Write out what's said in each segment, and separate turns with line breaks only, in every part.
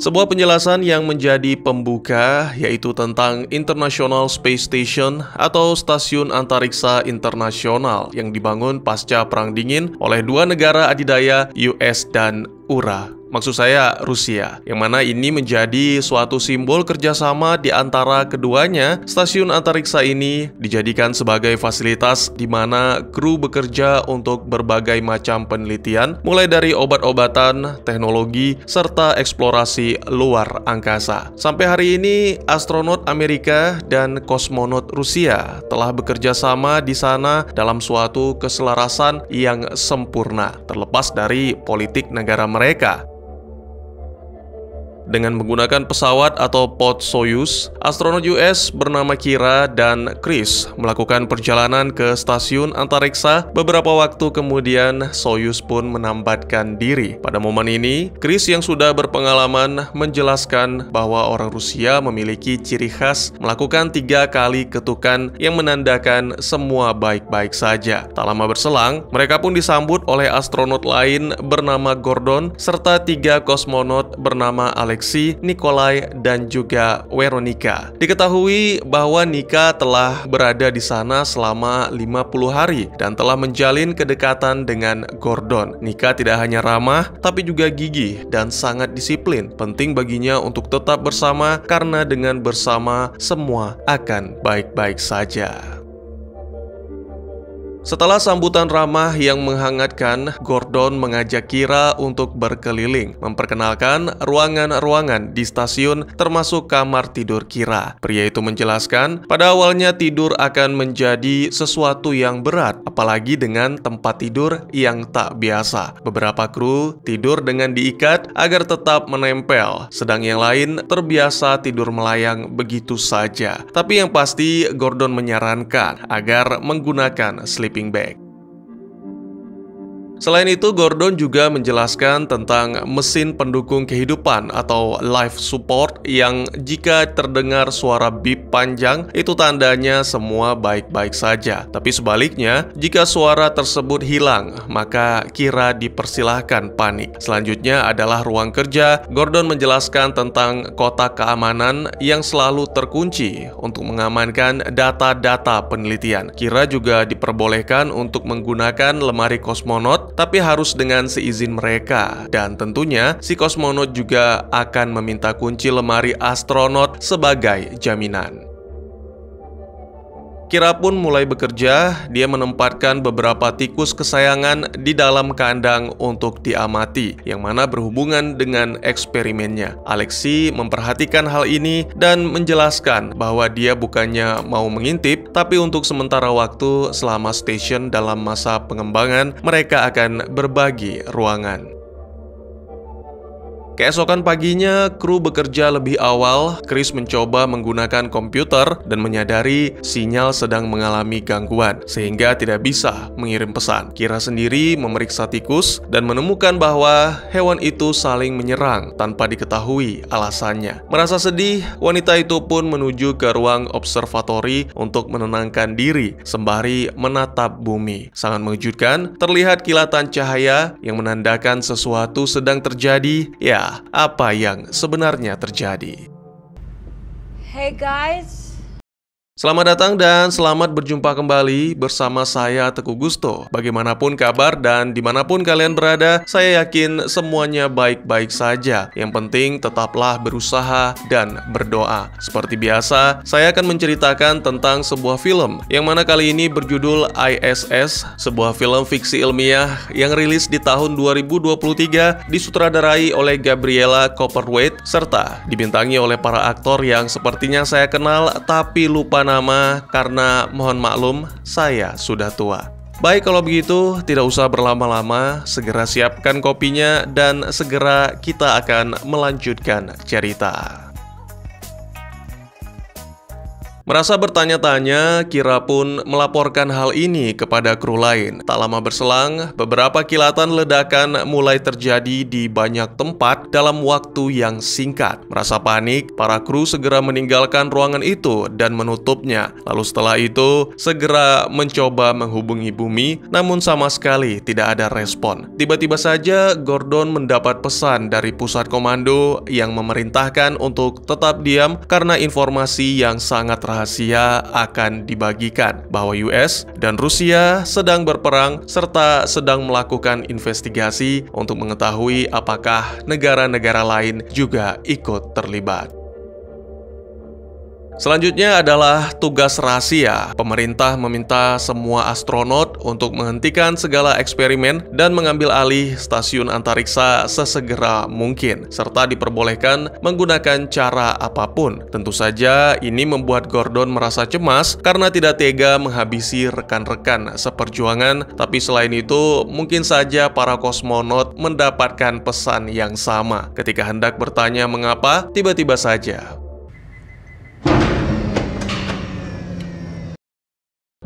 Sebuah penjelasan yang menjadi pembuka yaitu tentang International Space Station atau Stasiun Antariksa Internasional yang dibangun pasca Perang Dingin oleh dua negara adidaya US dan URA. Maksud saya Rusia, yang mana ini menjadi suatu simbol kerjasama di antara keduanya. Stasiun antariksa ini dijadikan sebagai fasilitas di mana kru bekerja untuk berbagai macam penelitian, mulai dari obat-obatan, teknologi, serta eksplorasi luar angkasa. Sampai hari ini, astronot Amerika dan kosmonot Rusia telah bekerja sama di sana dalam suatu keselarasan yang sempurna, terlepas dari politik negara mereka. Dengan menggunakan pesawat atau pod Soyuz, astronot US bernama Kira dan Chris melakukan perjalanan ke stasiun antariksa. Beberapa waktu kemudian, Soyuz pun menambatkan diri. Pada momen ini, Chris yang sudah berpengalaman menjelaskan bahwa orang Rusia memiliki ciri khas melakukan 3 kali ketukan yang menandakan semua baik-baik saja. Tak lama berselang, mereka pun disambut oleh astronot lain bernama Gordon serta 3 kosmonot bernama Alexei, Nikolai, dan juga Veronica. Diketahui bahwa Nika telah berada di sana selama 50 hari dan telah menjalin kedekatan dengan Gordon. Nika tidak hanya ramah, tapi juga gigih dan sangat disiplin. Penting baginya untuk tetap bersama karena dengan bersama semua akan baik-baik saja. Setelah sambutan ramah yang menghangatkan, Gordon mengajak Kira untuk berkeliling, memperkenalkan ruangan-ruangan di stasiun termasuk kamar tidur Kira. Pria itu menjelaskan, pada awalnya tidur akan menjadi sesuatu yang berat, apalagi dengan tempat tidur yang tak biasa. Beberapa kru tidur dengan diikat agar tetap menempel, sedang yang lain terbiasa tidur melayang begitu saja. Tapi yang pasti, Gordon menyarankan agar menggunakan sleeping bag. Selain itu, Gordon juga menjelaskan tentang mesin pendukung kehidupan atau life support yang jika terdengar suara bip panjang, itu tandanya semua baik-baik saja. Tapi sebaliknya, jika suara tersebut hilang, maka Kira dipersilahkan panik. Selanjutnya adalah ruang kerja. Gordon menjelaskan tentang kotak keamanan yang selalu terkunci untuk mengamankan data-data penelitian. Kira juga diperbolehkan untuk menggunakan lemari kosmonot, tapi harus dengan seizin mereka. Dan tentunya, si kosmonot juga akan meminta kunci lemari astronot sebagai jaminan. Kira pun mulai bekerja. Dia menempatkan beberapa tikus kesayangan di dalam kandang untuk diamati, yang mana berhubungan dengan eksperimennya. Alexei memperhatikan hal ini dan menjelaskan bahwa dia bukannya mau mengintip, tapi untuk sementara waktu selama stasiun dalam masa pengembangan, mereka akan berbagi ruangan. Keesokan paginya, kru bekerja lebih awal. Chris mencoba menggunakan komputer dan menyadari sinyal sedang mengalami gangguan, sehingga tidak bisa mengirim pesan. Kira sendiri memeriksa tikus dan menemukan bahwa hewan itu saling menyerang tanpa diketahui alasannya. Merasa sedih, wanita itu pun menuju ke ruang observatori untuk menenangkan diri sembari menatap bumi. Sangat mengejutkan, terlihat kilatan cahaya yang menandakan sesuatu sedang terjadi. Ya, apa yang sebenarnya terjadi?
Hey guys.
Selamat datang dan selamat berjumpa kembali bersama saya Teguh Gusto. Bagaimanapun kabar dan dimanapun kalian berada, saya yakin semuanya baik-baik saja. Yang penting tetaplah berusaha dan berdoa. Seperti biasa, saya akan menceritakan tentang sebuah film yang mana kali ini berjudul ISS, sebuah film fiksi ilmiah yang rilis di tahun 2023, disutradarai oleh Gabriela Copperthwaite serta dibintangi oleh para aktor yang sepertinya saya kenal tapi lupa nama karena mohon maklum saya sudah tua. Baik, kalau begitu tidak usah berlama-lama, segera siapkan kopinya dan segera kita akan melanjutkan cerita. Merasa bertanya-tanya, Kira pun melaporkan hal ini kepada kru lain. Tak lama berselang, beberapa kilatan ledakan mulai terjadi di banyak tempat dalam waktu yang singkat. Merasa panik, para kru segera meninggalkan ruangan itu dan menutupnya. Lalu setelah itu, segera mencoba menghubungi bumi, namun sama sekali tidak ada respon. Tiba-tiba saja, Gordon mendapat pesan dari pusat komando yang memerintahkan untuk tetap diam karena informasi yang sangat rahasia akan dibagikan bahwa US dan Rusia sedang berperang serta sedang melakukan investigasi untuk mengetahui apakah negara-negara lain juga ikut terlibat. Selanjutnya adalah tugas rahasia. Pemerintah meminta semua astronot untuk menghentikan segala eksperimen dan mengambil alih stasiun antariksa sesegera mungkin, serta diperbolehkan menggunakan cara apapun. Tentu saja ini membuat Gordon merasa cemas karena tidak tega menghabisi rekan-rekan seperjuangan, tapi selain itu mungkin saja para kosmonot mendapatkan pesan yang sama. Ketika hendak bertanya mengapa, tiba-tiba saja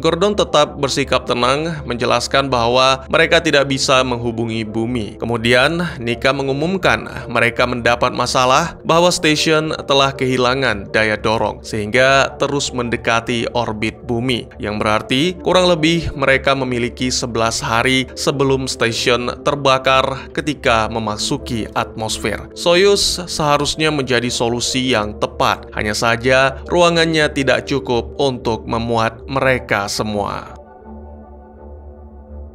Gordon tetap bersikap tenang, menjelaskan bahwa mereka tidak bisa menghubungi bumi. Kemudian, Nika mengumumkan mereka mendapat masalah bahwa stasiun telah kehilangan daya dorong, sehingga terus mendekati orbit bumi. Yang berarti, kurang lebih mereka memiliki 11 hari sebelum stasiun terbakar ketika memasuki atmosfer. Soyuz seharusnya menjadi solusi yang tepat. Hanya saja, ruangannya tidak cukup untuk memuat mereka semua.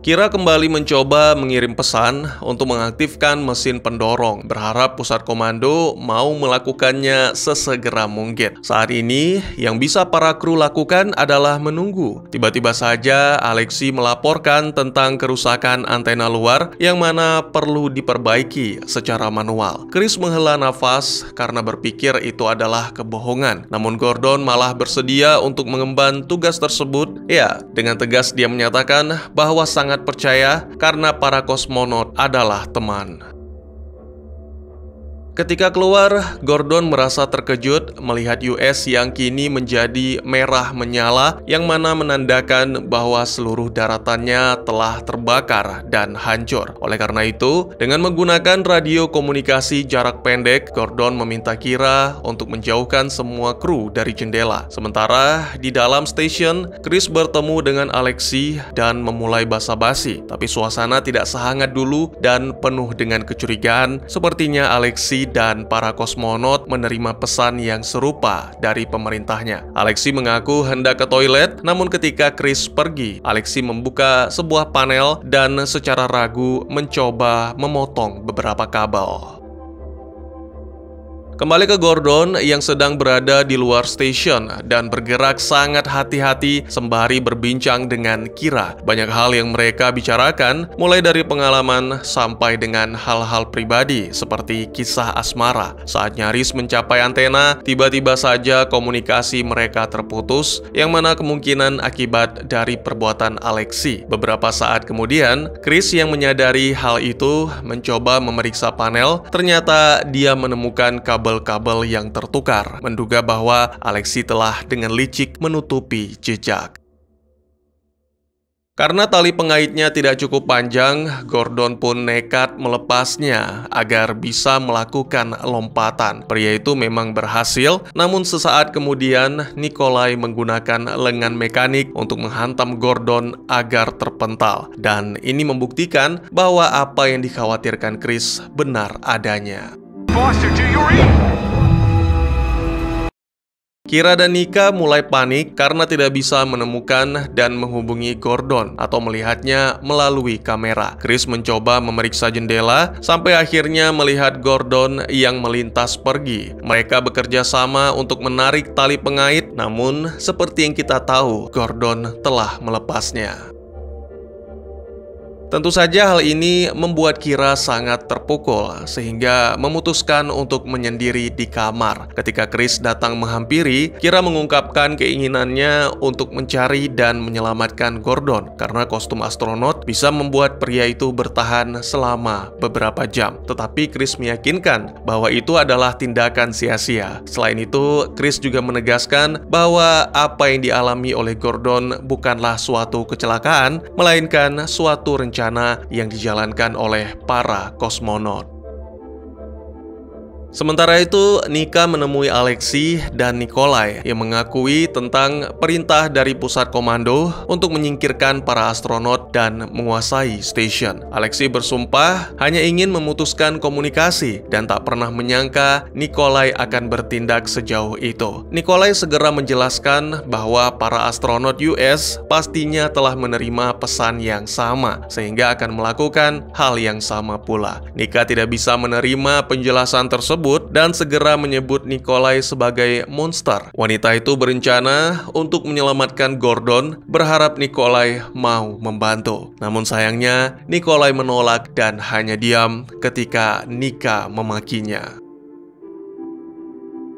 Kira kembali mencoba mengirim pesan untuk mengaktifkan mesin pendorong, berharap pusat komando mau melakukannya sesegera mungkin. Saat ini, yang bisa para kru lakukan adalah menunggu. Tiba-tiba saja, Alexei melaporkan tentang kerusakan antena luar yang mana perlu diperbaiki secara manual. Chris menghela nafas karena berpikir itu adalah kebohongan. Namun Gordon malah bersedia untuk mengemban tugas tersebut. Ya, dengan tegas dia menyatakan bahwa sangat percaya karena para kosmonot adalah teman. Ketika keluar, Gordon merasa terkejut melihat US yang kini menjadi merah menyala, yang mana menandakan bahwa seluruh daratannya telah terbakar dan hancur. Oleh karena itu, dengan menggunakan radio komunikasi jarak pendek, Gordon meminta Kira untuk menjauhkan semua kru dari jendela. Sementara di dalam stasiun, Chris bertemu dengan Alexei dan memulai basa-basi. Tapi suasana tidak sehangat dulu dan penuh dengan kecurigaan. Sepertinya Alexei dan para kosmonot menerima pesan yang serupa dari pemerintahnya. Alexei mengaku hendak ke toilet, namun ketika Chris pergi, Alexei membuka sebuah panel dan secara ragu mencoba memotong beberapa kabel. Kembali ke Gordon yang sedang berada di luar stasiun dan bergerak sangat hati-hati sembari berbincang dengan Kira. Banyak hal yang mereka bicarakan, mulai dari pengalaman sampai dengan hal-hal pribadi seperti kisah asmara. Saat nyaris mencapai antena, tiba-tiba saja komunikasi mereka terputus, yang mana kemungkinan akibat dari perbuatan Alexei. Beberapa saat kemudian, Chris yang menyadari hal itu mencoba memeriksa panel. Ternyata dia menemukan kabel yang tertukar, menduga bahwa Alexei telah dengan licik menutupi jejak. Karena tali pengaitnya tidak cukup panjang, Gordon pun nekat melepasnya agar bisa melakukan lompatan. Pria itu memang berhasil, namun sesaat kemudian Nikolai menggunakan lengan mekanik untuk menghantam Gordon agar terpental. Dan ini membuktikan bahwa apa yang dikhawatirkan Chris benar adanya. Kira dan Nika mulai panik karena tidak bisa menemukan dan menghubungi Gordon atau melihatnya melalui kamera. Chris mencoba memeriksa jendela sampai akhirnya melihat Gordon yang melintas pergi. Mereka bekerja sama untuk menarik tali pengait, namun seperti yang kita tahu, Gordon telah melepasnya. Tentu saja hal ini membuat Kira sangat terpukul, sehingga memutuskan untuk menyendiri di kamar. Ketika Chris datang menghampiri, Kira mengungkapkan keinginannya untuk mencari dan menyelamatkan Gordon, karena kostum astronot bisa membuat pria itu bertahan selama beberapa jam. Tetapi Chris meyakinkan bahwa itu adalah tindakan sia-sia. Selain itu, Chris juga menegaskan bahwa apa yang dialami oleh Gordon bukanlah suatu kecelakaan, melainkan suatu rencana yang dijalankan oleh para kosmonot. Sementara itu, Nika menemui Alexei dan Nikolai yang mengakui tentang perintah dari pusat komando untuk menyingkirkan para astronot dan menguasai stasiun. Alexei bersumpah hanya ingin memutuskan komunikasi dan tak pernah menyangka Nikolai akan bertindak sejauh itu. Nikolai segera menjelaskan bahwa para astronot US pastinya telah menerima pesan yang sama, sehingga akan melakukan hal yang sama pula. Nika tidak bisa menerima penjelasan tersebut dan segera menyebut Nikolai sebagai monster. Wanita itu berencana untuk menyelamatkan Gordon, berharap Nikolai mau membantu. Namun sayangnya, Nikolai menolak dan hanya diam ketika Nika memakinya.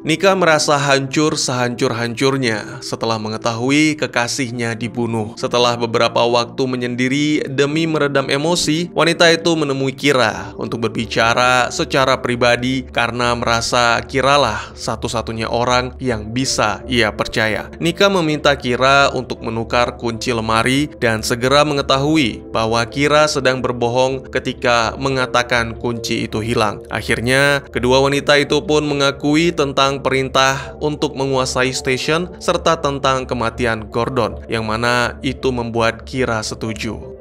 Nika merasa hancur sehancur-hancurnya setelah mengetahui kekasihnya dibunuh. Setelah beberapa waktu menyendiri demi meredam emosi, wanita itu menemui Kira untuk berbicara secara pribadi karena merasa Kiralah satu-satunya orang yang bisa ia percaya. Nika meminta Kira untuk menukar kunci lemari dan segera mengetahui bahwa Kira sedang berbohong ketika mengatakan kunci itu hilang. Akhirnya, kedua wanita itu pun mengakui tentang perintah untuk menguasai stasiun serta tentang kematian Gordon, yang mana itu membuat Kira setuju.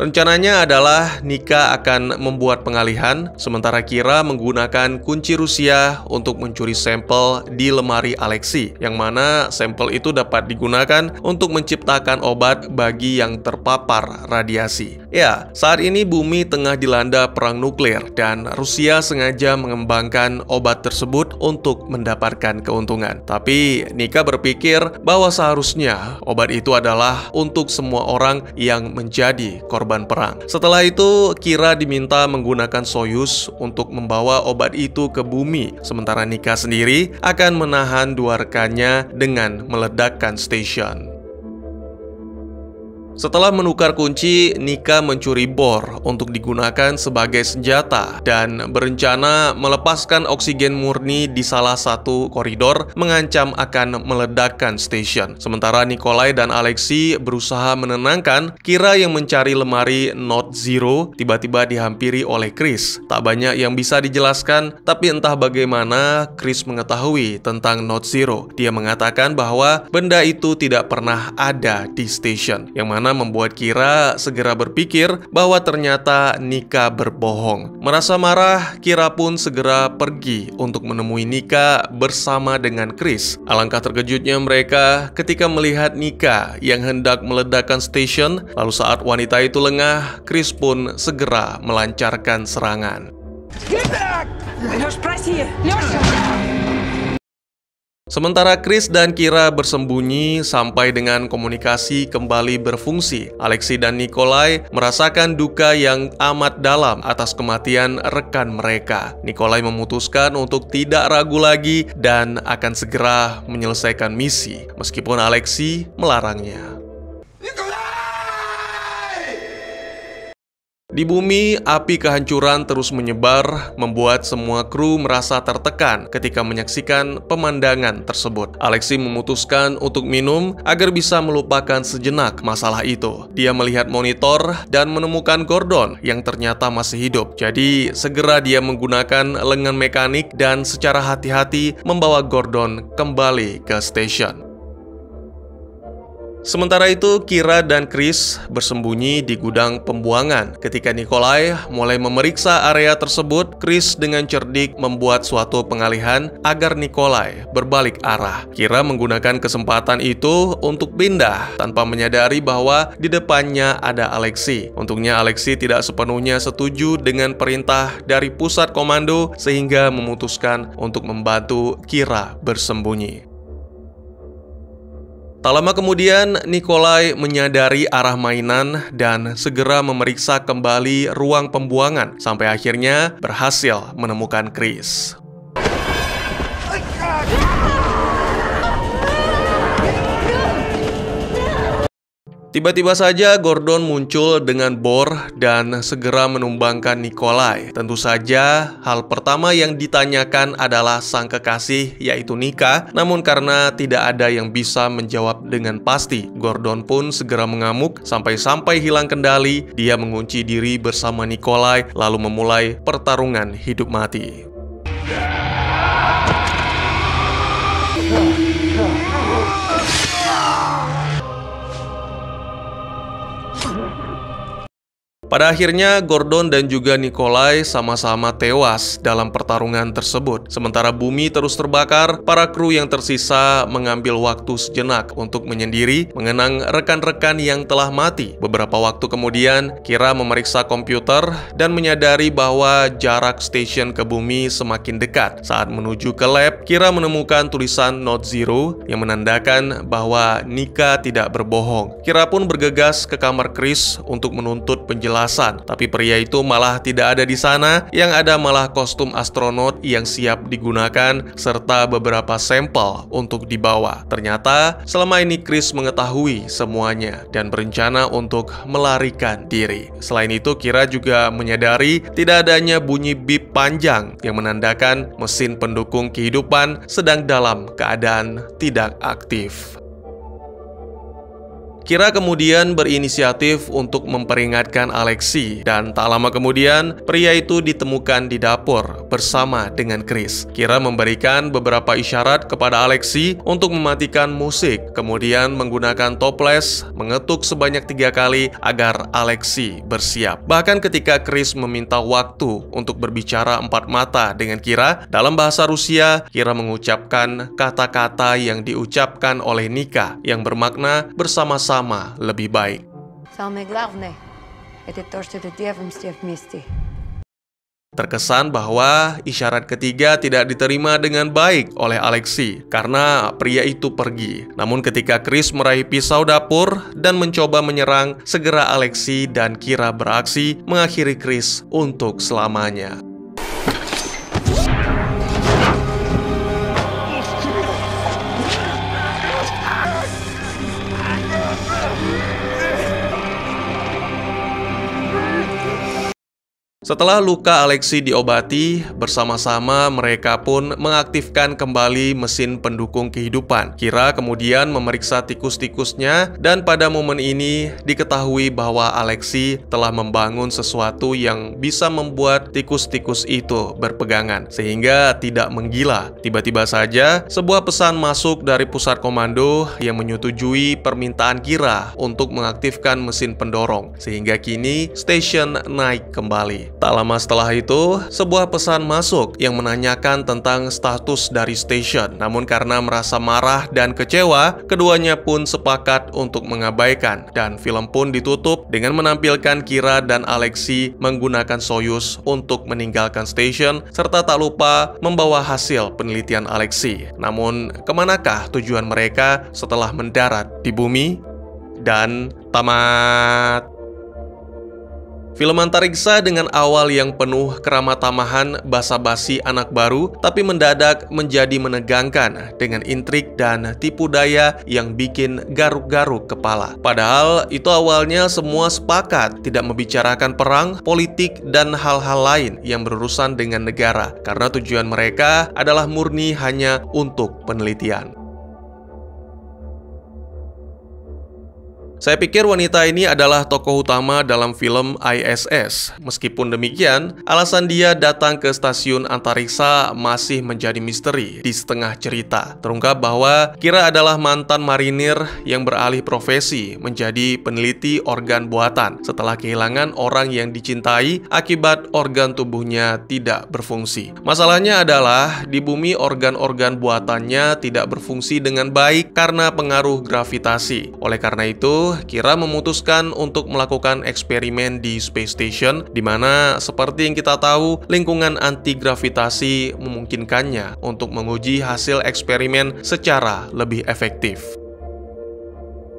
Rencananya adalah Nika akan membuat pengalihan, sementara Kira menggunakan kunci Rusia untuk mencuri sampel di lemari Alexei, yang mana sampel itu dapat digunakan untuk menciptakan obat bagi yang terpapar radiasi. Ya, saat ini bumi tengah dilanda perang nuklir dan Rusia sengaja mengembangkan obat tersebut untuk mendapatkan keuntungan. Tapi Nika berpikir bahwa seharusnya obat itu adalah untuk semua orang yang menjadi korban perang. Setelah itu, Kira diminta menggunakan Soyuz untuk membawa obat itu ke bumi, sementara Nika sendiri akan menahan dua rekannya dengan meledakkan stasiun. Setelah menukar kunci, Nika mencuri bor untuk digunakan sebagai senjata dan berencana melepaskan oksigen murni di salah satu koridor, mengancam akan meledakkan stasiun. Sementara Nikolai dan Alexei berusaha menenangkan Kira yang mencari lemari Note Zero, tiba-tiba dihampiri oleh Chris. Tak banyak yang bisa dijelaskan, tapi entah bagaimana Chris mengetahui tentang Note Zero. Dia mengatakan bahwa benda itu tidak pernah ada di stasiun, yang mana membuat Kira segera berpikir bahwa ternyata Nika berbohong. Merasa marah, Kira pun segera pergi untuk menemui Nika bersama dengan Chris. Alangkah terkejutnya mereka ketika melihat Nika yang hendak meledakkan stasiun. Lalu saat wanita itu lengah, Chris pun segera melancarkan serangan. Sementara Chris dan Kira bersembunyi sampai dengan komunikasi kembali berfungsi, Alexei dan Nikolai merasakan duka yang amat dalam atas kematian rekan mereka. Nikolai memutuskan untuk tidak ragu lagi dan akan segera menyelesaikan misi, meskipun Alexei melarangnya. Di bumi, api kehancuran terus menyebar, membuat semua kru merasa tertekan ketika menyaksikan pemandangan tersebut. Alexei memutuskan untuk minum agar bisa melupakan sejenak masalah itu. Dia melihat monitor dan menemukan Gordon yang ternyata masih hidup. Jadi, segera dia menggunakan lengan mekanik dan secara hati-hati membawa Gordon kembali ke stasiun. Sementara itu, Kira dan Chris bersembunyi di gudang pembuangan. Ketika Nikolai mulai memeriksa area tersebut, Chris dengan cerdik membuat suatu pengalihan agar Nikolai berbalik arah. Kira menggunakan kesempatan itu untuk pindah tanpa menyadari bahwa di depannya ada Alexei. Untungnya Alexei tidak sepenuhnya setuju dengan perintah dari pusat komando sehingga memutuskan untuk membantu Kira bersembunyi. Tak lama kemudian, Nikolai menyadari arah mainan dan segera memeriksa kembali ruang pembuangan sampai akhirnya berhasil menemukan Chris. Tiba-tiba saja Gordon muncul dengan bor dan segera menumbangkan Nikolai. Tentu saja hal pertama yang ditanyakan adalah sang kekasih, yaitu Nika. Namun karena tidak ada yang bisa menjawab dengan pasti, Gordon pun segera mengamuk sampai hilang kendali. Dia mengunci diri bersama Nikolai lalu memulai pertarungan hidup mati. Pada akhirnya, Gordon dan juga Nikolai sama-sama tewas dalam pertarungan tersebut. Sementara bumi terus terbakar, para kru yang tersisa mengambil waktu sejenak untuk menyendiri, mengenang rekan-rekan yang telah mati. Beberapa waktu kemudian, Kira memeriksa komputer dan menyadari bahwa jarak stasiun ke bumi semakin dekat. Saat menuju ke lab, Kira menemukan tulisan Note Zero yang menandakan bahwa Nika tidak berbohong. Kira pun bergegas ke kamar Chris untuk menuntut penjelasan. Tapi pria itu malah tidak ada di sana, yang ada malah kostum astronot yang siap digunakan serta beberapa sampel untuk dibawa. Ternyata selama ini Chris mengetahui semuanya dan berencana untuk melarikan diri. Selain itu, Kira juga menyadari tidak adanya bunyi bip panjang yang menandakan mesin pendukung kehidupan sedang dalam keadaan tidak aktif. Kira kemudian berinisiatif untuk memperingatkan Alexei, dan tak lama kemudian pria itu ditemukan di dapur bersama dengan Chris. Kira memberikan beberapa isyarat kepada Alexei untuk mematikan musik, kemudian menggunakan toples mengetuk sebanyak 3 kali agar Alexei bersiap. Bahkan ketika Chris meminta waktu untuk berbicara empat mata dengan Kira, dalam bahasa Rusia, Kira mengucapkan kata-kata yang diucapkan oleh Nika yang bermakna bersama-sama lebih baik.
Самое главное – это то, что ты делаем все вместе.
Terkesan bahwa isyarat ketiga tidak diterima dengan baik oleh Alexei karena pria itu pergi. Namun ketika Chris meraih pisau dapur dan mencoba menyerang, segera Alexei dan Kira beraksi mengakhiri Chris untuk selamanya. Setelah luka Alexei diobati, bersama-sama mereka pun mengaktifkan kembali mesin pendukung kehidupan. Kira kemudian memeriksa tikus-tikusnya, dan pada momen ini diketahui bahwa Alexei telah membangun sesuatu yang bisa membuat tikus-tikus itu berpegangan, sehingga tidak menggila. Tiba-tiba saja, sebuah pesan masuk dari pusat komando yang menyetujui permintaan Kira untuk mengaktifkan mesin pendorong, sehingga kini stasiun naik kembali. Tak lama setelah itu, sebuah pesan masuk yang menanyakan tentang status dari stasiun. Namun karena merasa marah dan kecewa, keduanya pun sepakat untuk mengabaikan. Dan film pun ditutup dengan menampilkan Kira dan Alexei menggunakan Soyuz untuk meninggalkan stasiun, serta tak lupa membawa hasil penelitian Alexei. Namun, kemanakah tujuan mereka setelah mendarat di bumi? Dan tamat. Film antariksa dengan awal yang penuh keramat-tamahan basa-basi anak baru, tapi mendadak menjadi menegangkan dengan intrik dan tipu daya yang bikin garuk-garuk kepala. Padahal itu awalnya semua sepakat tidak membicarakan perang, politik, dan hal-hal lain yang berurusan dengan negara, karena tujuan mereka adalah murni hanya untuk penelitian. Saya pikir wanita ini adalah tokoh utama dalam film ISS. Meskipun demikian, alasan dia datang ke stasiun antariksa masih menjadi misteri di setengah cerita. Terungkap bahwa Kira adalah mantan marinir yang beralih profesi menjadi peneliti organ buatan setelah kehilangan orang yang dicintai akibat organ tubuhnya tidak berfungsi. Masalahnya adalah di bumi organ-organ buatannya tidak berfungsi dengan baik karena pengaruh gravitasi. Oleh karena itu, Kira memutuskan untuk melakukan eksperimen di Space Station, di mana seperti yang kita tahu, lingkungan anti-gravitasi memungkinkannya untuk menguji hasil eksperimen secara lebih efektif.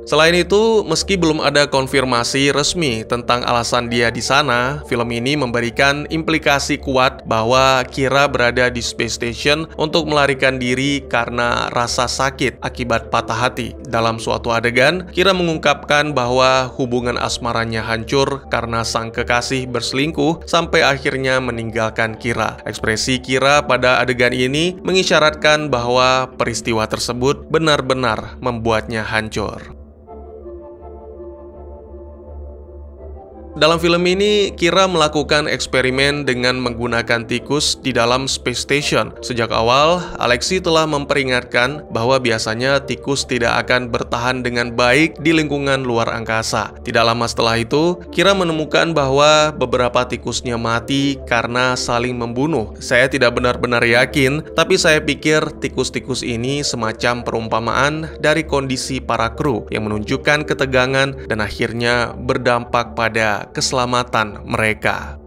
Selain itu, meski belum ada konfirmasi resmi tentang alasan dia di sana, film ini memberikan implikasi kuat bahwa Kira berada di Space Station untuk melarikan diri karena rasa sakit akibat patah hati. Dalam suatu adegan, Kira mengungkapkan bahwa hubungan asmaranya hancur karena sang kekasih berselingkuh sampai akhirnya meninggalkan Kira. Ekspresi Kira pada adegan ini mengisyaratkan bahwa peristiwa tersebut benar-benar membuatnya hancur. Dalam film ini, Kira melakukan eksperimen dengan menggunakan tikus di dalam Space Station. Sejak awal, Alexei telah memperingatkan bahwa biasanya tikus tidak akan bertahan dengan baik di lingkungan luar angkasa. Tidak lama setelah itu, Kira menemukan bahwa beberapa tikusnya mati karena saling membunuh. Saya tidak benar-benar yakin, tapi saya pikir tikus-tikus ini semacam perumpamaan dari kondisi para kru yang menunjukkan ketegangan dan akhirnya berdampak pada keselamatan mereka.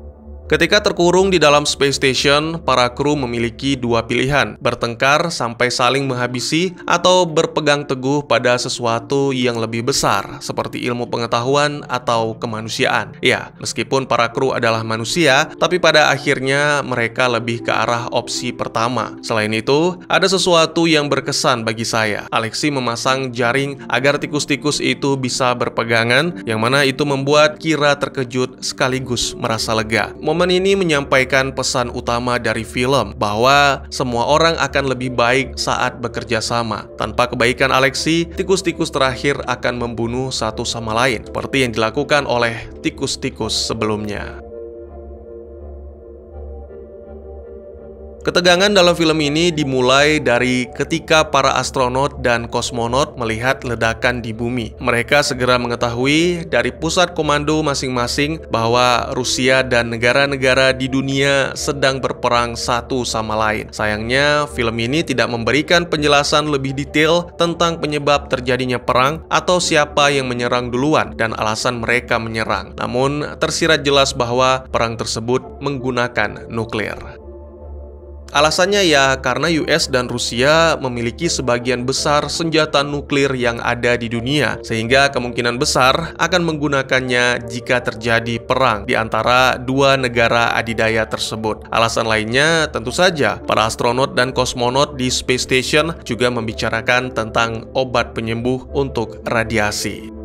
Ketika terkurung di dalam Space Station, para kru memiliki dua pilihan, bertengkar sampai saling menghabisi atau berpegang teguh pada sesuatu yang lebih besar, seperti ilmu pengetahuan atau kemanusiaan. Ya, meskipun para kru adalah manusia, tapi pada akhirnya mereka lebih ke arah opsi pertama. Selain itu, ada sesuatu yang berkesan bagi saya. Alexei memasang jaring agar tikus-tikus itu bisa berpegangan, yang mana itu membuat Kira terkejut sekaligus merasa lega. Momen ini menyampaikan pesan utama dari film bahwa semua orang akan lebih baik saat bekerja sama. Tanpa kebaikan Alexei, tikus-tikus terakhir akan membunuh satu sama lain, seperti yang dilakukan oleh tikus-tikus sebelumnya. Ketegangan dalam film ini dimulai dari ketika para astronot dan kosmonot melihat ledakan di bumi. Mereka segera mengetahui dari pusat komando masing-masing bahwa Rusia dan negara-negara di dunia sedang berperang satu sama lain. Sayangnya, film ini tidak memberikan penjelasan lebih detail tentang penyebab terjadinya perang atau siapa yang menyerang duluan dan alasan mereka menyerang. Namun, tersirat jelas bahwa perang tersebut menggunakan nuklir. Alasannya ya karena US dan Rusia memiliki sebagian besar senjata nuklir yang ada di dunia, sehingga kemungkinan besar akan menggunakannya jika terjadi perang di antara dua negara adidaya tersebut. Alasan lainnya tentu saja para astronot dan kosmonot di Space Station juga membicarakan tentang obat penyembuh untuk radiasi.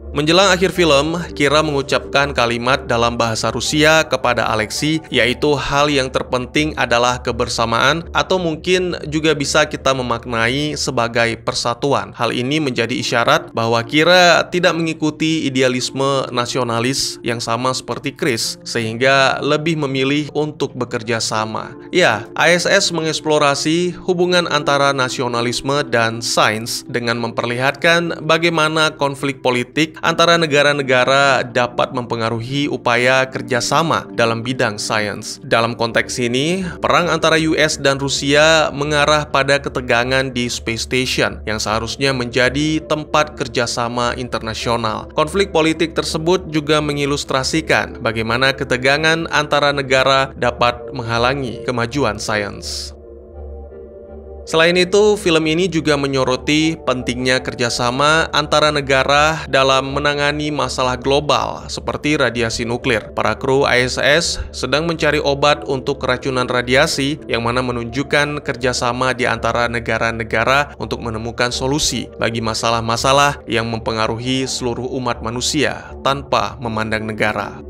Menjelang akhir film, Kira mengucapkan kalimat dalam bahasa Rusia kepada Alexei, yaitu hal yang terpenting adalah kebersamaan atau mungkin juga bisa kita memaknai sebagai persatuan. Hal ini menjadi isyarat bahwa Kira tidak mengikuti idealisme nasionalis yang sama seperti Chris, sehingga lebih memilih untuk bekerja sama. Ya, ISS mengeksplorasi hubungan antara nasionalisme dan sains dengan memperlihatkan bagaimana konflik politik antara negara-negara dapat mempengaruhi upaya kerjasama dalam bidang sains. Dalam konteks ini, perang antara US dan Rusia mengarah pada ketegangan di Space Station yang seharusnya menjadi tempat kerjasama internasional. Konflik politik tersebut juga mengilustrasikan bagaimana ketegangan antara negara dapat menghalangi kemajuan sains. Selain itu, film ini juga menyoroti pentingnya kerjasama antara negara dalam menangani masalah global seperti radiasi nuklir. Para kru ISS sedang mencari obat untuk keracunan radiasi yang mana menunjukkan kerjasama di antara negara-negara untuk menemukan solusi bagi masalah-masalah yang mempengaruhi seluruh umat manusia tanpa memandang negara.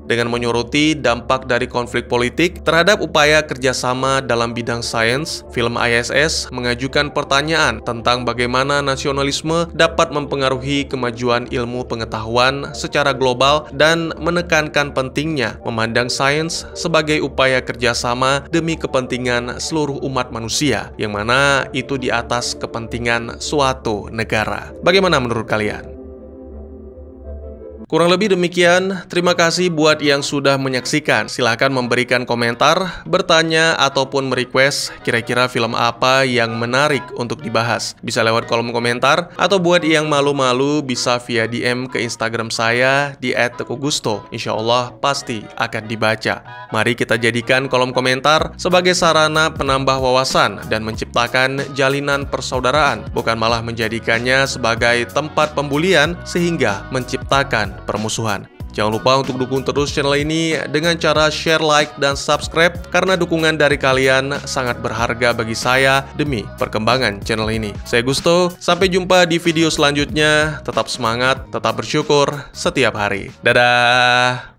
Dengan menyoroti dampak dari konflik politik terhadap upaya kerjasama dalam bidang sains, film ISS mengajukan pertanyaan tentang bagaimana nasionalisme dapat mempengaruhi kemajuan ilmu pengetahuan secara global dan menekankan pentingnya memandang sains sebagai upaya kerjasama demi kepentingan seluruh umat manusia, yang mana itu di atas kepentingan suatu negara. Bagaimana menurut kalian? Kurang lebih demikian, terima kasih buat yang sudah menyaksikan. Silahkan memberikan komentar, bertanya, ataupun merequest kira-kira film apa yang menarik untuk dibahas. Bisa lewat kolom komentar, atau buat yang malu-malu bisa via DM ke Instagram saya di @teguhgusto. Insya Allah pasti akan dibaca. Mari kita jadikan kolom komentar sebagai sarana penambah wawasan dan menciptakan jalinan persaudaraan, bukan malah menjadikannya sebagai tempat pembulian sehingga menciptakan permusuhan. Jangan lupa untuk dukung terus channel ini dengan cara share, like, dan subscribe karena dukungan dari kalian sangat berharga bagi saya demi perkembangan channel ini. Saya Gusto, sampai jumpa di video selanjutnya. Tetap semangat, tetap bersyukur setiap hari. Dadah!